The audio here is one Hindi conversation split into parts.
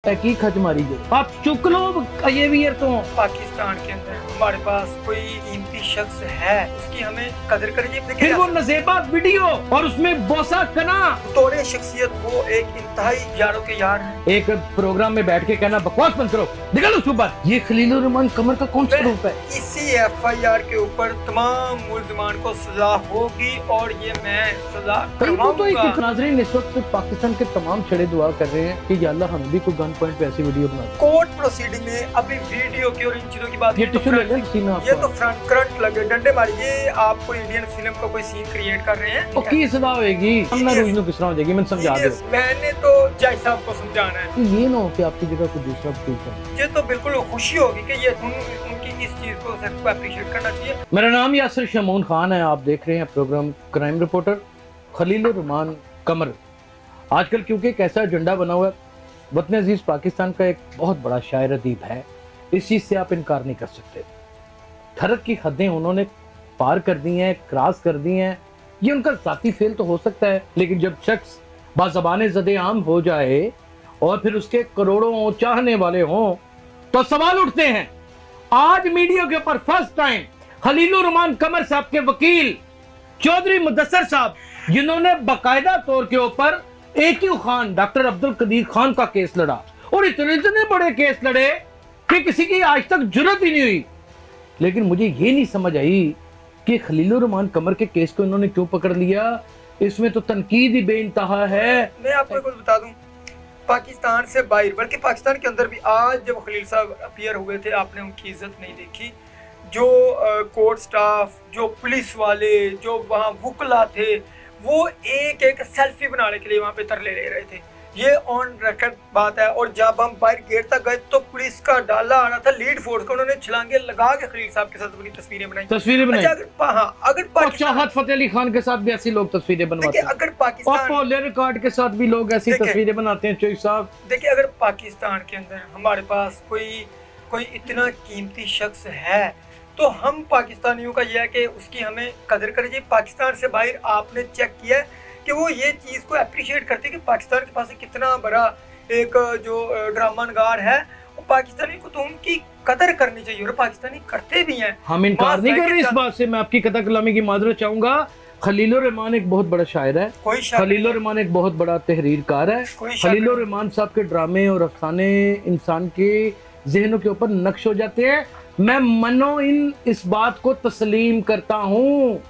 तहकीक हज मारी जो आप चुक लो। ये भी तो पाकिस्तान के अंदर हमारे पास कोई कीमती शख्स है, उसकी हमें कदर करिए। फिर वो नज़ेबा वीडियो और उसमें बोसा कना तोड़े शख्सियत, वो एक इंतहाई यारों के यार हैं। एक प्रोग्राम में बैठ के कहना बकवास बंद करो, निकल उसके बाद। ये खलीलुर रहमान कमर का कौन सा रूप है? इसी FIR के ऊपर तमाम मुल्ज़िमान को सजा होगी और ये मैं सजा करवाऊंगा। तो नाज़रीन इस वक्त पाकिस्तान के तमाम छड़े दुआ कर रहे हैं कि या अल्लाह हम भी कोई गन पॉइंट पे ऐसी वीडियो बना। कोर्ट प्रोसीडिंग में अभी वीडियो की और इन चीजों की बात, ये तो फ्रंट करंट लगे डंडे मारिए। आपको इंडियन फिल्म का कोई सीन क्रिएट कर रहे हैं, की सजा होगी, हमने रोज किस तरह हो जाएगी। मैंने समझा दो, मैंने तो जज साहब को समझाना है। ये ना हो कि आपकी जगह कोई दूसरा पूछे। मुझे तो बिल्कुल खुशी होगी कि ये उनकी इस चीज को सबको अप्रिशिएट करना चाहिए। मेरा नाम यासिर शमून खान है, आप देख रहे हैं program crime reporter. Khalilur Rahman Qamar आजकल क्योंकि एक ऐसा एजेंडा बना हुआ है, वतन अजीज पाकिस्तान का एक बहुत बड़ा शायर अदीब है, इस चीज़ से आप इनकार नहीं कर सकते। धरत की हदें उन्होंने पार कर दी हैं, क्रॉस कर दी हैं। ये उनका ज़ाती फेल तो हो सकता है, लेकिन जब शख्स बाज़बाने ज़दे आम हो जाए और फिर उसके करोड़ों चाहने वाले हों तो सवाल उठते हैं। आज मीडिया के ऊपर फर्स्ट टाइम खलीलुर रहमान कमर साहब के वकील चौधरी मुदस्सर साहब, जिन्होंने बाकायदा तौर के ऊपर AQ खान, डॉक्टर अब्दुल कदीर खान का केस लड़ा, और इतने बड़े केस लड़े कि किसी की आज तक जरूरत ही नहीं हुई। लेकिन मुझे ये नहीं समझ आई कि खलीलुर रहमान कमर के केस को इन्होंने क्यों पकड़ लिया। इसमें तो तनकीद ही बेइंतहा है। मैं आपको कुछ बता दूं, पाकिस्तान से बाहर बल्कि पाकिस्तान के अंदर भी आज जब खलील साहब अपीयर हुए थे, आपने उनकी इज्जत नहीं देखी। जो कोर्ट स्टाफ, जो पुलिस वाले, जो वहाँ वुकला थे, वो एक एक सेल्फी बनाने के लिए वहाँ पे तरले ले रहे थे। ये ऑन रिकॉर्ड बात है। और जब हम बाहर गेट तक गए तो पुलिस का डाला आ रहा था, लीड फोर्स का, उन्होंने छलांगे लगा के खलील साहब के साथ अपनी तस्वीरें बनाई। अच्छा, अगर चाहत फतेह अली खान के साथ भी ऐसी लोग तस्वीरें बनवाते हैं। अगर पाकिस्तान रिकॉर्ड के साथ भी लोग ऐसी तस्वीरें बनाते हैं। चौधरी साहब देखिए, अगर पाकिस्तान के अंदर हमारे पास कोई इतना कीमती शख्स है तो हम पाकिस्तानियों का यह है कि उसकी हमें कदर करिए। पाकिस्तान से बाहर आपने चेक किया है कि वो ये चीज़ को अप्रिशिएट करते हैं कि पाकिस्तान के पास कितना बड़ा एक जो ड्रामा नगार है, वो पाकिस्तानी को तो उनकी कदर करनी चाहिए और पाकिस्तानी करते भी हैं। हम इनकार नहीं कर रहे इस बात से। मैं आपकी कदर कलामी की माजरत चाहूंगा। खलीलुर रहमान एक बहुत बड़ा शायर है, खलीलुर रहमान एक बहुत बड़ा तहरीरकार है। खलीलुर रहमान साहब के ड्रामे और अफसाने इंसान के जहनों के ऊपर नक्श हो जाते हैं। मैं मनो इस बात को तस्लीम करता हूँ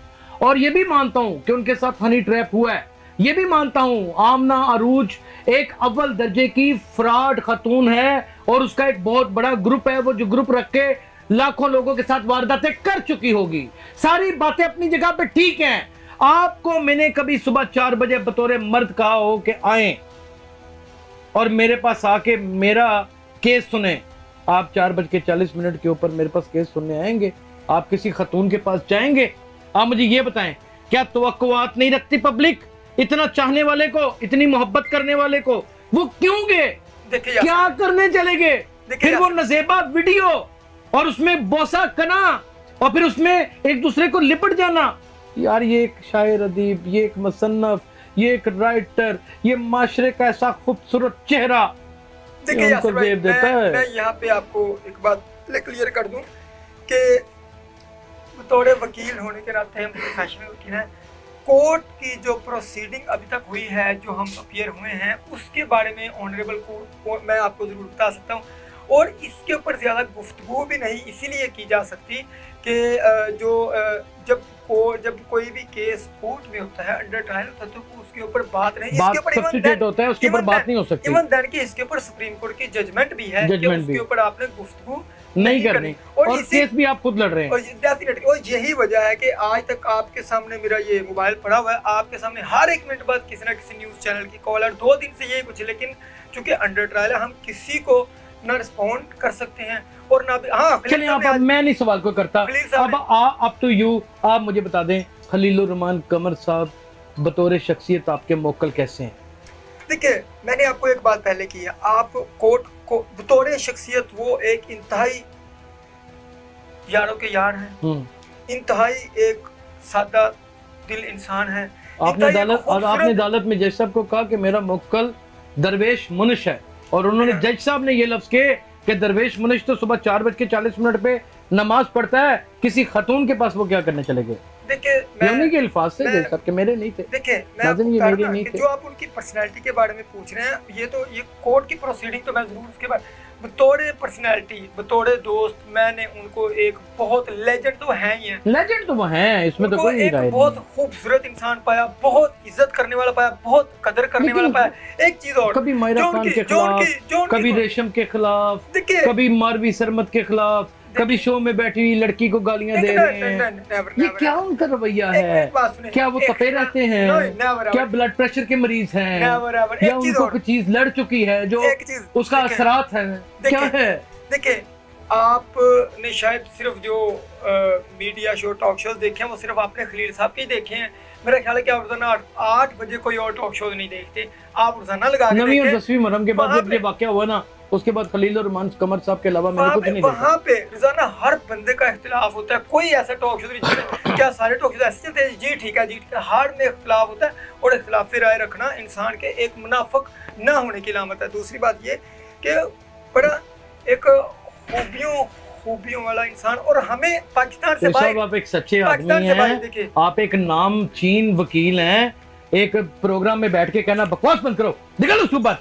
और ये भी मानता हूँ कि उनके साथ हनी ट्रैप हुआ है। ये भी मानता हूँ आमना अरूज एक अव्वल दर्जे की फ्रॉड खतून है और उसका एक बहुत बड़ा ग्रुप है, वो जो ग्रुप रख के लाखों लोगों के साथ वारदातें कर चुकी होगी। सारी बातें अपनी जगह पे ठीक हैं। आपको मैंने कभी सुबह 4 बजे बतौर मर्द कहा हो कि आए और मेरे पास आके मेरा केस सुने? आप 4:40 के ऊपर मेरे पास केस सुनने आएंगे? आप किसी खतून के पास जाएंगे? आप मुझे ये बताएं, क्या तवक्कुआत नहीं रखती पब्लिक? इतना चाहने वाले को, इतनी मोहब्बत करने वाले को वो क्यों गए? क्या करने चले गए? फिर वो नज़ेबा वीडियो और उसमें बोसा कना और फिर उसमें एक दूसरे को लिपट जाना। यार ये एक शायर अदीब, ये एक मुसन्नफ, ये एक राइटर, ये माशरे का ऐसा खूबसूरत चेहरा देखिए मैं यहाँ पे आपको एक बात क्लियर कर दूं कि बतौर वकील होने के नाते हम प्रोफेशनल वकील हैं। कोर्ट की जो प्रोसीडिंग अभी तक हुई है, जो हम अपीयर हुए हैं, उसके बारे में ऑनरेबल कोर्ट मैं आपको ज़रूर बता सकता हूँ। और इसके ऊपर ज़्यादा गुफ्तगू भी नहीं इसीलिए की जा सकती कि जब कोई भी केस कोर्ट में होता है, अंडर ट्रायल होता है, तो उसके ऊपर बात नहीं, इसके ऊपर होता है, उसके ऊपर बात नहीं हो सकती। इवन देन कि इसके ऊपर सुप्रीम कोर्ट की जजमेंट भी है कि उसके ऊपर आपने गुफ्तगू नहीं करनी और केस भी आप खुद लड़ रहे हैं। और यही वजह है कि आज तक आपके सामने मेरा ये मोबाइल पड़ा हुआ है, आपके सामने हर 1 मिनट बाद किसी ना किसी न्यूज़ चैनल की कॉल है। 2 दिन से यही कुछ, लेकिन चूंकि अंडर ट्रायल है, हम किसी को ना रिस्पॉन्ड कर सकते हैं और ना भी। हाँ चलिए, अब मैं नहीं सवाल को करता, अब तो यू आप मुझे बता दें, खलीलुर रहमान कमर साहब बतौर शख्सियत आपके मोक्कल कैसे हैं? देखिए, मैंने आपको एक बात पहले की है, आप कोर्ट को बतौर शख्सियत वो एक इंतहाई यारों के यार हैं, इंतहाई एक सादा दिल इंसान है। आपने अदालत में जज साहब को कहा कि मेरा मोक्कल दरवेश मुनिश है, और उन्होंने जज साहब ने ये लफ्ज के कि दरवेश मुनिश तो सुबह 4:40 पे नमाज पढ़ता है, किसी खतून के पास वो क्या करने चले गए। देखिए उन्हीं के अल्फाज से जज साहब के, मेरे नहीं थे। देखिए मैं ये नहीं थे। जो आप उनकी पर्सनैलिटी के बारे में पूछ रहे हैं, ये कोर्ट की प्रोसीडिंग तो मैं जरूर उसके बारे बतौरे पर्सनैलिटी, बतौरे दोस्त, मैंने उनको एक बहुत लेजेंड तो है ही है, लेजेंड तो वो हैं, इसमें तो कोई नहीं राय, बहुत खूबसूरत इंसान पाया, बहुत इज्जत करने वाला पाया, बहुत कदर करने वाला पाया। एक चीज और, कभी मायरा खान के खिलाफ, कभी रेशम के खिलाफ, कभी मारवी सरमत के खिलाफ, कभी शो में बैठी हुई लड़की को गालियां दे रहे हैं। ये क्या उनका रवैया है? क्या वो तपे रहते हैं? क्या ब्लड प्रेशर के मरीज हैं? या उनको कुछ चीज लड़ चुकी है जो उसका असरात है? क्या है? देखिए, आपने शायद सिर्फ जो मीडिया शो, टॉक शोज देखे हैं वो सिर्फ आपने खलील साहब के ही देखे हैं। मेरा ख्याल है कि आप रोजाना 8 बजे कोई और टॉक शो नहीं देखते, आप रोजाना लगा के 9वीं और 10वीं मुहर्रम के बाद जब ये वाकया हुआ ना, उसके बाद खलील और रहमान कमर साहब के अलावा मैंने कुछ नहीं देखा। वहाँ पे रोजाना हर बंदे का इख्तिलाफ होता है। कोई ऐसा टॉक शो नहीं, क्या सारे टॉक शो ऐसे चलते हैं जी ठीक है जी ठीक है, हर में इख्तिलाफ होता है, और इख्तिलाफ राय रखना इंसान के एक मुनाफिक ना होने की अलामत है। दूसरी बात ये कि बड़ा एक खूबियों वाला इंसान, और हमें पाकिस्तान से साहब आप एक सच्चे आदमी हैं, आप एक नामचीन वकील हैं, एक प्रोग्राम में बैठ के कहना बकवास बंद करो, निकलो सुबह।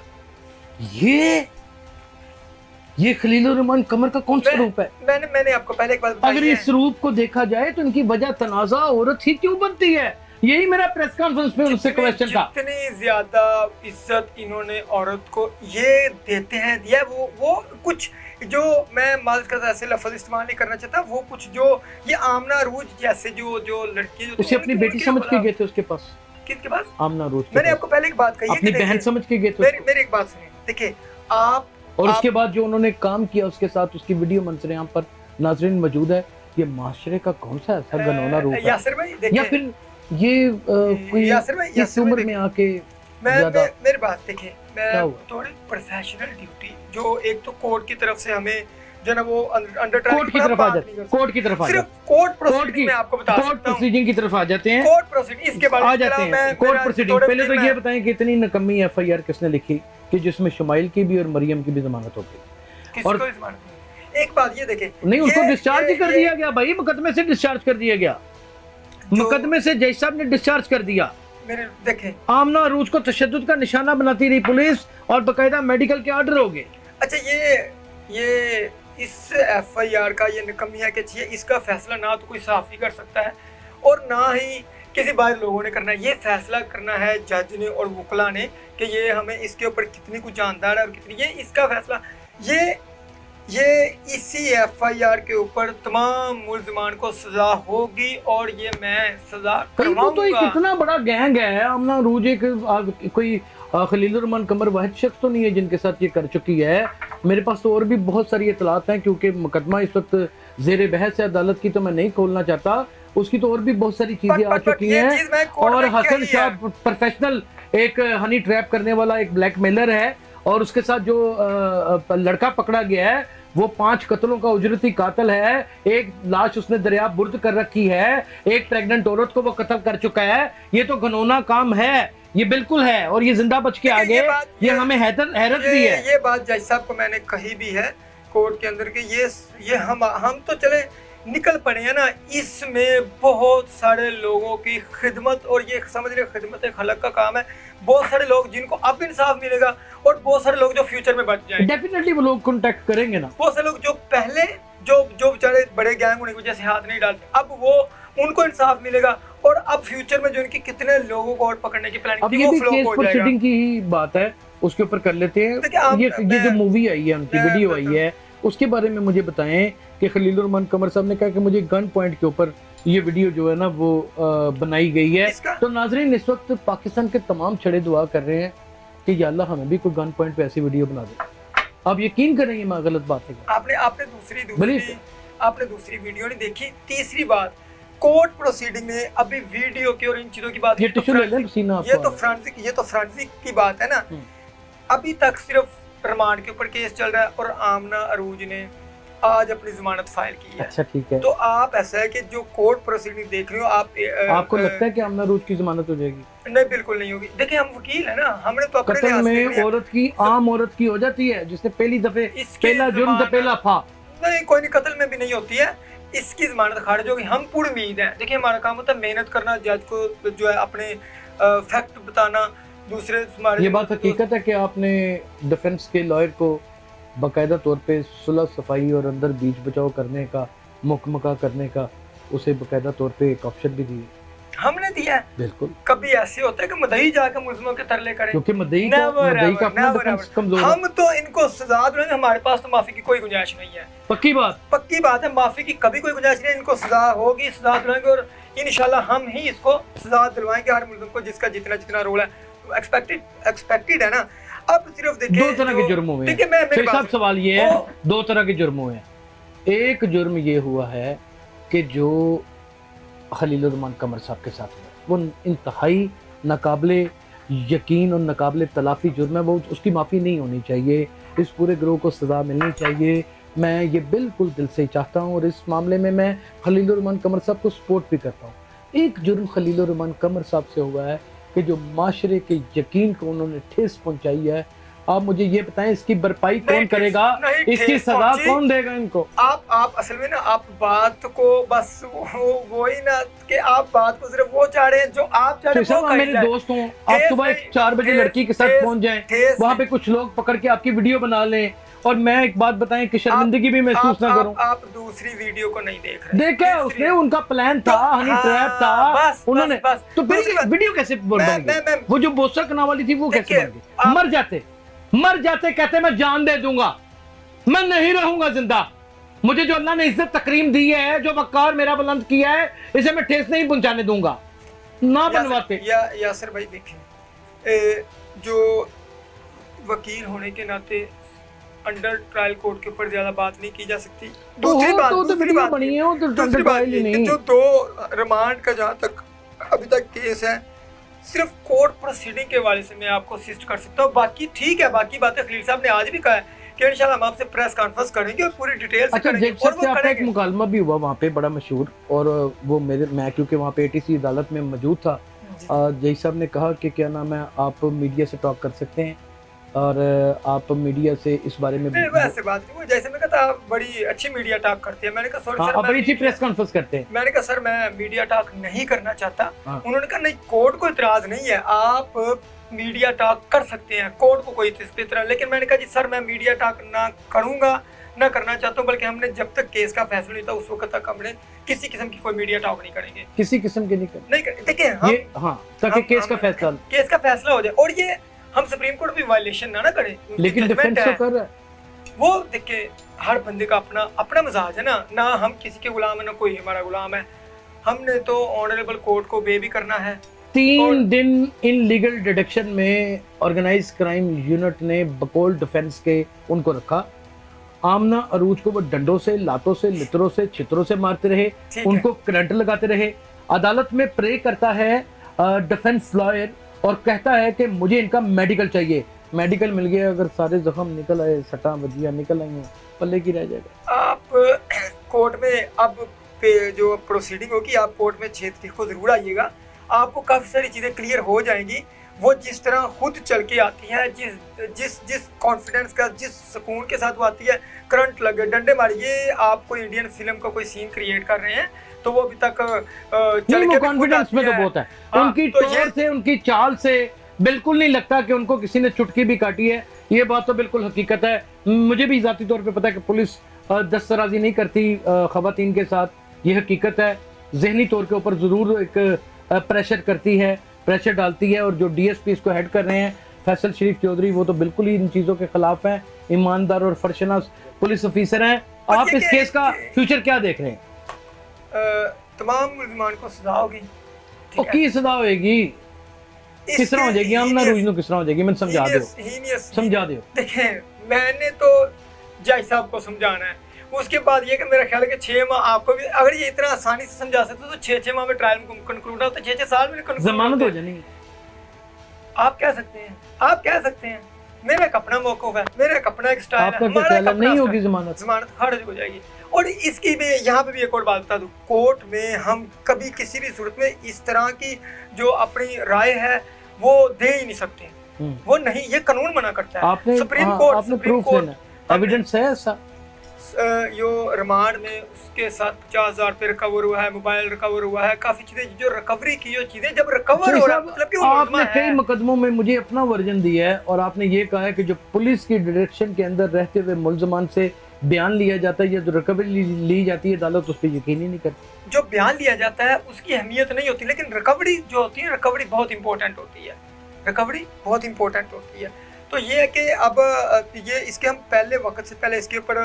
ये खलीलुर रहमान कमर का कौन सा रूप है? मैंने आपको पहले एक बात बताई है। अगर इस रूप को देखा जाए तो इनकी वजह तनाजा औरत ही क्यों बनती है? यही मेरा प्रेस कॉन्फ्रेंस में उनसे क्वेश्चन था। जितनी ज्यादा इज्जत इन्होंने औरत को ये देते हैं दिया, वो कुछ जो मैं माल का ऐसे लफ्ज इस्तेमाल नहीं करना चाहता, वो कुछ जो ये आमना अरूज जैसे जो लड़की जो उसे अपनी बेटी समझ के गए थे उसके पास। किसके पास? आमना अरूज। मैंने आपको पहले एक बात कही, अपनी बहन समझ के गए थे। मेरी एक बात सुनिए, देखिए आप, और उसके बाद जो उन्होंने काम किया उसके साथ, उसकी वीडियो मंजर यहाँ पर नाजरीन मौजूद है। ये माशरे का कौन सा ऐसा घनौना रूप है? यासिर भाई या फिर ये कोई इस उम्र में आके मेरी बात देखिए, मैं थोड़ी प्रोफेशनल ड्यूटी जो एक तो कोर्ट की तरफ से हमें जो ना वो अंडर कोर्ट की तरफ आ जाते हैं, कोर्ट की तरफ आ जाते हैं, कोर्ट प्रोसीडिंग में आपको बता सकता हूं, कोर्ट प्रोसीडिंग की तरफ आ जाते हैं, कोर्ट प्रोसीडिंग इसके बाद आ जाते हैं कोर्ट प्रोसीडिंग। पहले तो ये बताएं कि इतनी नकम्मी एफआईआर किसने लिखी कि जिसमें शुमाइल की भी और मरियम की भी जमानत होती? और एक बात ये देखें, नहीं उसको डिस्चार्ज कर दिया गया भाई, मुकदमे से डिस्चार्ज कर दिया गया, मुकदमे से जज साहब ने डिस्चार्ज कर दिया। देखें, आमना अरूज को तशद्दुद का निशाना बनाती रही पुलिस और बकायदा मेडिकल के ऑर्डर हो गए। अच्छा, ये इस एफआईआर का ये निकम्मी है कि इसका फैसला ना तो कोई सहाफ़ी कर सकता है और ना ही किसी बाहर लोगों ने करना है। ये फैसला करना है जज ने और वकला ने कि ये हमें इसके ऊपर कितनी कुछ जानदार है और कितनी, ये इसका फैसला, ये इसी एफआईआर के ऊपर तमाम मुल्ज़िमान को सजा होगी और ये मैं सजा करवाऊंगा। तो एक इतना बड़ा गैंग है आमना अरूज, कोई खलीलुर रहमान कमर वाहिद शख्स तो नहीं है जिनके साथ ये कर चुकी है। मेरे पास तो और भी बहुत सारी इतलात हैं, क्योंकि मुकदमा इस वक्त ज़ेर बहस है अदालत की, तो मैं नहीं खोलना चाहता। उसकी तो और भी बहुत सारी चीजें आ चुकी हैं। और हसन शाह प्रोफेशनल एक हनी ट्रैप करने वाला एक ब्लैकमेलर है, और उसके साथ जो लड़का पकड़ा गया है वो 5 कत्लों का उजरती कातिल है। एक लाश उसने दरिया बुर्द कर रखी है, एक प्रेग्नेंट औरत को वो कत्ल कर चुका है। ये तो घनौना काम है, ये बिल्कुल है, और ये जिंदा बच के आगे ये हमें हैरत भी है। ये बात जज साहब को मैंने कही भी है कोर्ट के अंदर के, ये हम तो चले निकल पड़े हैं ना, इसमें बहुत सारे लोगों की खिदमत, और ये समझ रहे खिदमत खलक का काम है। बहुत सारे लोग जिनको अब इंसाफ मिलेगा और बहुत सारे लोग जो फ्यूचर में बच जाएंगे, डेफिनेटली वो लोग कांटेक्ट करेंगे ना। बहुत सारे लोग जो पहले जो बेचारे बड़े गैंग होने की वजह से हाथ नहीं डालते, अब वो उनको इंसाफ मिलेगा, और अब फ्यूचर में जो इनकी कितने लोगों को और पकड़ने की प्लानिंग थी वो फ्लॉप हो जाएगा। प्रोसीडिंग की ही बात है, उसके ऊपर कर लेते हैं। ये जो मूवी आई है, उनकी वीडियो आई है, उसके बारे में मुझे बताएं कि खलीलुर रहमान कमर साहब ने कहा कि मुझे गन पॉइंट के ऊपर ये वीडियो जो है ना वो बनाई गई है। तो नाजरीन, इस वक्त पाकिस्तान के तमाम छड़े दुआ कर रहे हैं कि या अल्लाह हमें भी कोई गन पॉइंट पे ऐसी वीडियो बना दे। आप यकीन करेंगे मैं गलत बात है? आपने दूसरी वीडियो नहीं देखी। तीसरी बात, कोर्ट प्रोसीडिंग में अभी वीडियो की और इन चीजों की बात, ये तो फ्रांसिक की बात है ना। अभी तक सिर्फ रिमांड के ऊपर केस चल रहा है, और आमना अरूज ने आज अपनी जमानत फाइल की है। अच्छा ठीक है। तो आप ऐसा है कि जो कोर्ट प्रोसीडिंग देख रहे हो आपको लगता है कि आमना रूज की जमानत हो जाएगी? नहीं, बिल्कुल नहीं होगी। देखिए हम वकील है ना, हमने तो अपने कत्ल में औरत की, आम औरत की हो जाती है, जिसने पहली दफे पहला जुर्म पहला फा। नहीं, कोई नहीं, कत्ल में भी नहीं होती है। इसकी जमानत खारिज होगी, हम पूरी उम्मीद है। देखिए हमारा काम होता है मेहनत करना, जज को जो है अपने फैक्ट बताना, दूसरे ये बात हकीकत है कि आपने डिफेंस के लॉयर को बाकायदा तौर पे सुलह सफाई और अंदर बीच बचाव करने का, मुकमका करने का, उसे बाकायदा तौर पे एक ऑप्शन भी दिया? हमने दिया है। बिल्कुल। कभी ऐसे होता है कि मदई जाकर मुल्ज़िमों के तरले करे, क्योंकि मदई का अपना डिफेंस कमजोर है। हम तो इनको सजा देंगे, हमारे पास तो माफी की कोई गुंजाइश नहीं है। पक्की बात है, माफी की कभी कोई गुंजाइश नहीं है। इनको सजा होगी, सजा दिलाएंगे, और इंशाल्लाह हम ही इसको सजा दिलवाएंगे हर मुल्ज़िम को, जिसका जितना जितना रोल है एक्सपेक्टेड है ना। अब सिर्फ देखिए दो तरह के जुर्म हुए हैं। सवाल ये है, दो तरह के जुर्म हुए हैं। एक जुर्म ये हुआ है कि जो खलीलुर रहमान कमर साहब के साथ हुआ, वो इंतहाई नाकाबिले यकीन और नाकाबिले तलाफी जुर्म है, वो उसकी माफ़ी नहीं होनी चाहिए। इस पूरे गिरोह को सज़ा मिलनी चाहिए। मैं ये बिल्कुल दिल से चाहता हूँ, और इस मामले में मैं खलीलुर रहमान कमर साहब को सपोर्ट भी करता हूँ। एक जुर्म खलीलुर रहमान कमर साहब से हुआ है कि जो माशरे के यकीन को उन्होंने ठेस पहुँचाई है। आप मुझे ये बताएं, इसकी भरपाई कौन करेगा, इसकी सजा कौन देगा इनको? आप असल में ना, आप बात को बस वो ही ना कि आप बात को सिर्फ वो चाह रहे हैं जो आप चाह रहे हैं। आप मेरे दोस्त हों, आप सुबह 4 बजे लड़की के साथ पहुंच जाएं, वहाँ पे कुछ लोग पकड़ के आपकी वीडियो बना लें, और मैं एक बात बताएं कि शर्मिंदगी भी महसूस ना करूं। आप दूसरी वीडियो को नहीं देख रहे। देखा उसने, उनका प्लान था, हनी ट्रैप था, उन्होंने तो फिर वीडियो कैसे बन गई? वो जो बोसा कना वाली थी वो कैसे बन गई? मर जाते कहते मैं जान दे दूंगा, मैं नहीं रहूंगा जिंदा। मुझे जो अल्लाह ने इज्जत तकरीम दी है, जो वकार मेरा बुलंद किया है, इसे मैं ठेस नहीं पहुंचाने दूंगा। ना बनवाते यासर भाई, देखें जो वकील होने के नाते अंडर ट्रायल कोर्ट के ऊपर ज्यादा बात नहीं की जा सकती। दूसरी बात जो 2 रिमांड का जहाँ तक अभी तक केस है, सिर्फ कोर्ट प्रोसीडिंग के हवाले से मैं आपको असिस्ट कर सकता हूँ। बाकी ठीक है, बाकी बातें खलील साहब ने आज भी कहा है कि इंशाल्लाह हम आपसे प्रेस कॉन्फ्रेंस करेंगे और पूरी डिटेल से करेंगे। और वो आपका एक मुकालमा भी हुआ वहाँ पे बड़ा मशहूर, और वो मैं क्योंकि वहाँ पे ATC अदालत में मौजूद था, जज साहब ने कहा कि क्या नाम है, आप मीडिया से टॉक कर सकते हैं, और आप मीडिया से इस बारे में वैसे बात नहीं हुई। जैसे मैं कहता बड़ी अच्छी मीडिया टॉक करते हैं, मैंने कहा सॉरी सर, बड़ी अच्छी प्रेस कॉन्फ्रेंस करते हैं। मैंने कहा सर मैं मीडिया टॉक नहीं करना चाहता। उन्होंने कहा नहीं, कोर्ट को इतराज नहीं है, आप मीडिया टॉक कर सकते हैं, कोर्ट को कोई इतराज। लेकिन मैंने कहा जी सर मैं मीडिया टॉक ना करूंगा, ना करना चाहता हूँ, बल्कि हमने जब तक केस का फैसला नहीं था उस वक्त तक हमने किसी किस्म की कोई मीडिया टॉक नहीं करेंगे, किसी किस्म के नहीं करेंगे। देखिए ताकि केस का फैसला हो जाए, और ये हम सुप्रीम कोर्ट भी वायलेशन ना करें। लेकिन डिफेंस तो कर रहा है वो। देखिए हर बंदे का अपना मिजाज है ना हम किसी के गुलाम है, ना कोई हमारा गुलाम है। हमने तो ऑनरेबल कोर्ट को बे भी करना है। 3 दिन इन लीगल डिटेक्शन में ऑर्गेनाइज क्राइम यूनिट ने बकौल डिफेंस के उनको रखा। आमना अरूज को वो डंडों से, लातों से, लितरों से, छितरों से मारते रहे, उनको करंट लगाते रहे। अदालत में प्रे करता है डिफेंस लॉयर और कहता है कि मुझे इनका मेडिकल चाहिए। मेडिकल मिल गया, अगर सारे जख्म निकल आए, सटा बजिया निकल आई, पल्ले की रह जाएगा। आप कोर्ट में अब जो प्रोसीडिंग होगी, आप कोर्ट में 6 तारीख को जरूर आइएगा, आपको काफी सारी चीजें क्लियर हो जाएंगी। वो जिस तरह खुद चल के आती है, जिस कॉन्फिडेंस का, जिस सुकून के साथ वो आती है, करंट लगे, डंडे मारिए, आप कोई इंडियन फिल्म का कोई सीन क्रिएट कर रहे हैं, तो वो अभी तक चल के कॉन्फिडेंस में तो बहुत है। उनकी टोर से, उनकी चाल से बिल्कुल नहीं लगता कि उनको किसी ने चुटकी भी काटी है। ये बात तो बिल्कुल हकीकत है। मुझे भी जाती तौर पे पता है कि पुलिस दस्तराजी नहीं करती खवातीन के साथ, ये हकीकत है। जहनी तौर के ऊपर जरूर एक प्रेशर करती है, प्रेशर डालती है। और जो DSP इसको हेड कर रहे हैं फैसल शरीफ चौधरी, वो तो बिल्कुल ही इन चीज़ों के खिलाफ हैं, ईमानदार और फरशनास पुलिस ऑफिसर हैं। आप इस केस का फ्यूचर क्या देख रहे हैं? तमाम मुल्ज़िमान को सजा होगी। की सजा होगी, किस तरह हो जाएगी? आमना रूज नो किस तरह हो जाएगी? मैं समझा दो। देखें, मैंने तो जज साहब को समझाना है। उसके बाद ये कि मेरा ख्याल है कि 6 माह आपको भी, अगर ये इतना आसानी से समझा सकते तो 6 माह में ट्रायल कंक्लूड होता, 6 साल में जमानत हो जानी। आप कह सकते हैं मेरा एक अपना मौकूफ है, मेरा एक अपना एक स्टाइल है, हमारा नहीं होगी जमानत खारिज हो जाएगी। और इसकी भी यहाँ पे भी एक और बात बता दूं, कोर्ट में हम कभी किसी भी सूरत में इस तरह की जो अपनी राय है वो दे ही नहीं सकते, वो नहीं, ये कानून मना करता है। सुप्रीम कोर्ट एविडेंस है ऐसा, यो रिमांड में उसके साथ 50,000 रुपये रिकवर हुआ है, मोबाइल रिकवर हुआ है, काफी चीजें जो रिकवरी की, जो चीजें जब रिकवर हो रहा है मतलब कि आपने कई मुकदमों में मुझे अपना वर्जन दिया है और आपने ये कहा है कि जो पुलिस की डायरेक्शन के अंदर रहते हुए मुल्जमान से बयान लिया जाता है या जो रिकवरी ली जाती है, अदालत उस पर यकीन ही नहीं करती। जो बयान लिया जाता है उसकी अहमियत नहीं होती, लेकिन रिकवरी जो होती है, रिकवरी बहुत इंपॉर्टेंट होती है, रिकवरी बहुत इंपॉर्टेंट होती है। तो ये है कि अब ये इसके हम पहले वक्त से पहले इसके ऊपर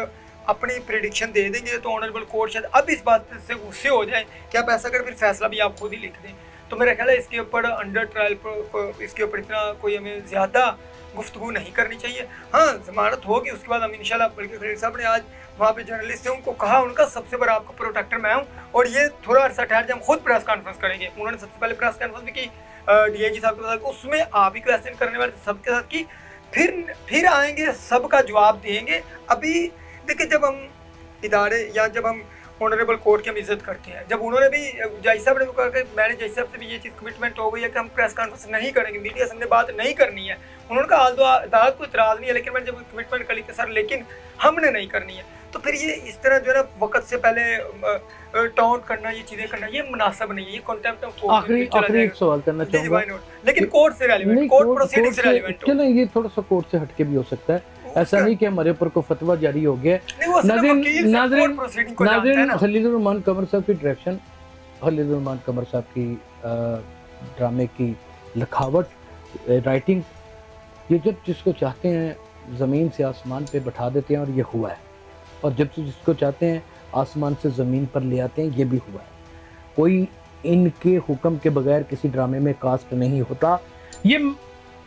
अपनी प्रेडिक्शन दे देंगे तो ऑनरेबल कोर्ट शायद अब इस बात से गुस्से हो जाए कि आप ऐसा कर फिर फैसला भी आप खुद ही लिख दें। तो मेरा ख्याल है इसके ऊपर अंडर ट्रायल इसके ऊपर इतना कोई हमें ज़्यादा गुफ्तगू नहीं करनी चाहिए। हाँ, जमानत होगी उसके बाद हम इंशाल्लाह, बल्कि खलील साहब ने आज वहाँ पे जर्नलिस्ट थे उनको कहा, उनका सबसे बड़ा आपका प्रोटेक्टर मैं हूँ और ये थोड़ा अर्सा ठहर जाए हम खुद प्रेस कॉन्फ्रेंस करेंगे। उन्होंने सबसे पहले प्रेस कॉन्फ्रेंस भी की DIG साहब के साथ, उसमें आप ही क्वेश्चन करने वाले सबके साथ की, फिर आएंगे सबका जवाब देंगे। अभी देखिए जब हम इदारे या जब हम ऑनरेबल कोर्ट की हम इज्जत करते हैं, जब उन्होंने भी जज साहब ने कहा कि मैंने जज साहब से भी ये चीज़ कमिटमेंट हो गई है कि हम प्रेस कॉन्फ्रेंस नहीं करेंगे, मीडिया से हमने बात नहीं करनी है, उन्होंने कहा अदालत को इतराज़ नहीं है, लेकिन मैंने जब कमिटमेंट करी थी सर लेकिन हमने नहीं करनी है, तो फिर ये इस तरह जो है ना वक्त से पहले टाउट करना, ये चीज़ें करना, ये मुनासिब नहीं है, ये कॉन्टेम्प्ट ऑफ कोर्ट। आखिरी एक सवाल करना चाहूँगा, लेकिन कोर्ट से रेलेवेंट, कोर्ट प्रोसीडिंग से रेलेवेंट, चलो ये थोड़ा सा कोर्ट से हटके भी हो सकता है, ऐसा नहीं कि हमारे ऊपर कोई फतवा जारी हो गया। नाज़रीन, खलील रहमान कमर साहब की डायरेक्शन, खलील रहमान कमर साहब की ड्रामे की लिखावट, राइटिंग, ये जब जिसको चाहते हैं ज़मीन से आसमान पे बैठा देते हैं और ये हुआ है, और जब जिसको चाहते हैं आसमान से ज़मीन पर ले आते हैं, ये भी हुआ है। कोई इनके हुक्म के बगैर किसी ड्रामे में कास्ट नहीं होता। ये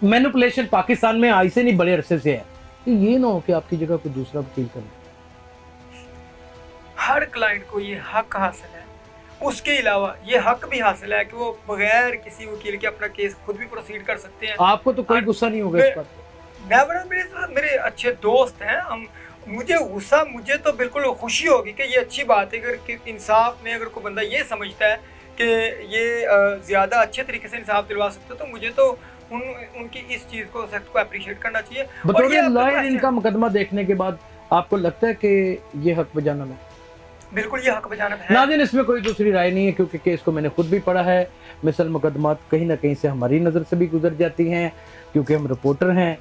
मैनिपुलेशन पाकिस्तान में आई से नहीं, बड़े अरसे से है। ये ना हो कि आपकी जगह कोई दूसरा वकील करे। हर क्लाइंट को ये हक हासिल है, उसके अलावा ये हक भी हासिल है कि वो बगैर किसी वकील के अपना केस खुद भी प्रोसीड कर सकते हैं। आपको तो कोई गुस्सा नहीं होगा इस पर? मेरे अच्छे दोस्त हैं हम, मुझे गुस्सा, मुझे तो बिल्कुल खुशी होगी कि ये अच्छी बात है अगर इंसाफ में अगर कोई बंदा ये समझता है कि ये ज़्यादा अच्छे तरीके से इंसाफ दिलवा सकते हो, तो मुझे तो उनकी इस चीज़ को सख्त को अप्रिशिएट करना चाहिए। बतौर लॉयर इनका मुकदमा देखने के बाद आपको लगता है कि ये हक बजानब है? बिल्कुल ये हक बजानब है। नाज़रीन, इसमें कोई दूसरी राय नहीं है क्योंकि केस को मैंने खुद भी पढ़ा है। मिसल मुकदमात कहीं ना कहीं से हमारी नज़र से भी गुजर जाती हैं क्योंकि हम रिपोर्टर हैं।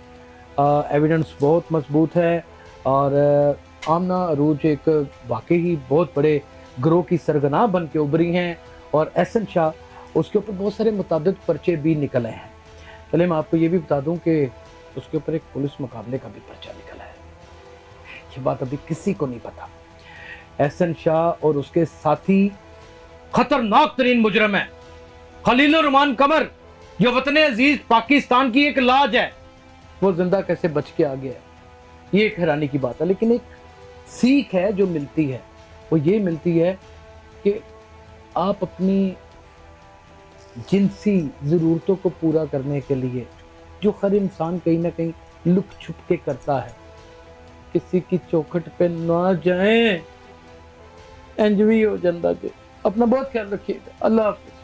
एविडेंस बहुत मजबूत है और आमना अरूज एक वाकई ही बहुत बड़े ग्रोह की सरगना बन के उभरी हैं और एहसन शाह, उसके ऊपर बहुत सारे मुताबिक पर्चे भी निकले हैं। चले मैं आपको ये भी बता दूं कि उसके ऊपर एक पुलिस मुकाबले का भी पर्चा निकला है। ये बात अभी किसी को नहीं पता। एहसन शाह और उसके साथी खतरनाक तरीन मुजरम है। खलील रहमान कमर जो वतन अजीज पाकिस्तान की एक लाज है, वो जिंदा कैसे बच के आ गया है, ये एक हैरानी की बात है। लेकिन एक सीख है जो मिलती है, वो ये मिलती है कि आप अपनी जिनसी ज़रूरतों को पूरा करने के लिए जो हर इंसान कहीं ना कहीं लुक छुप के करता है, किसी की चौखट पे ना जाएं, एंजवी हो जंदा के। अपना बहुत ख्याल रखिएगा। अल्लाह हाफ़िज़।